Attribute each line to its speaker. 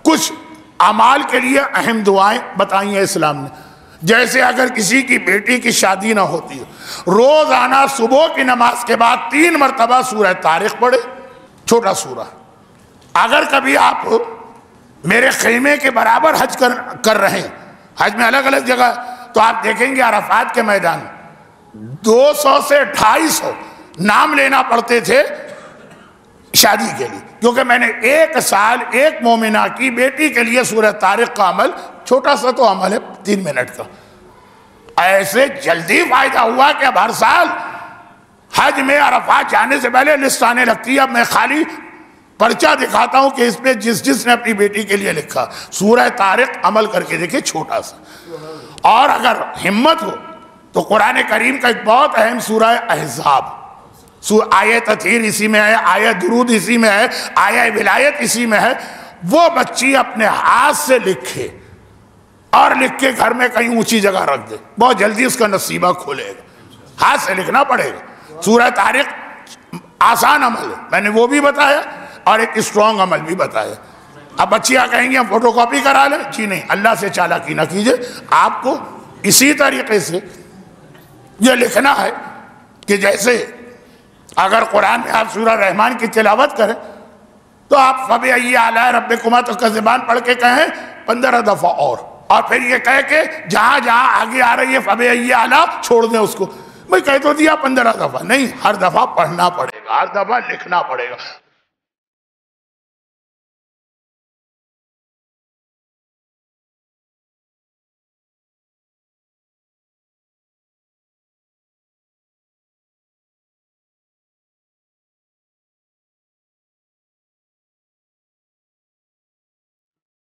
Speaker 1: کچھ اعمال کے لیے اہم دعائیں بتائی ہیں اسلام نے. جیسے اگر کسی کی بیٹی کی شادی نہ ہوتی ہے، روزانہ صبح کی نماز کے بعد 3 مرتبہ سورہ طارق پڑھے، چھوٹا سورہ. اگر کبھی آپ میرے خیمے کے برابر حج کر رہے ہیں، حج میں الگ الگ جگہ، تو آپ دیکھیں گے عرفات کے میدان 200 سے 250 نام لینا پڑتے تھے شادی کے لیے، کیونکہ میں نے 1 سال ایک مومنہ کی بیٹی کے لیے سورہ طارق کا عمل، چھوٹا سا تو عمل ہے 3 منٹ کا، ایسے جلدی فائدہ ہوا کہ اب ہر سال حج میں عرفات جانے سے پہلے لسٹ آنے لگتی ہے. اب میں خالی پرچہ دکھاتا ہوں کہ اس پہ جس نے اپنی بیٹی کے لیے لکھا سورہ طارق عمل کر کے دیکھیں، چھوٹا سا. اور اگر ہمت ہو تو قرآن کریم کا ایک بہت اہم سورہ احزاب، آیہ تطہیر اسی میں ہے، آیہ درود اسی میں ہے، آیہ ولایت اسی میں ہے. وہ بچی اپنے ہاتھ سے لکھے اور لکھ کے گھر میں کہیں اونچی جگہ رکھ دے، بہت جلدی اس کا نصیبہ کھولے گا. ہاتھ سے لکھنا پڑے گا. سورہ طارق آسان عمل ہے، میں نے وہ بھی بتایا اور ایک اسٹرانگ عمل بھی بتایا. اب بچیاں کہیں گے ہم فوٹو کاپی کرا لیں، جی نہیں، اللہ سے چالاکی نہ کیجئے. آپ کو اسی طریقے سے یہ لکھنا ہے کہ جیسے اگر قرآن میں آپ سورہ رحمان کی تلاوت کریں تو آپ فَبِأَيِّ آلَاءِ رَبِّكُمَا تُكَذِّبَانِ پڑھ کے کہیں 15 دفعہ اور پھر یہ کہہ کے جہاں جہاں آگے آ رہی ہے فَبِأَيِّ آلَاء چھوڑ دیں اس کو. میں کہہ تو دیا 15 دفعہ نہیں، ہر دفعہ پڑھنا پڑے گا، ہر دفعہ لکھنا پڑے گا.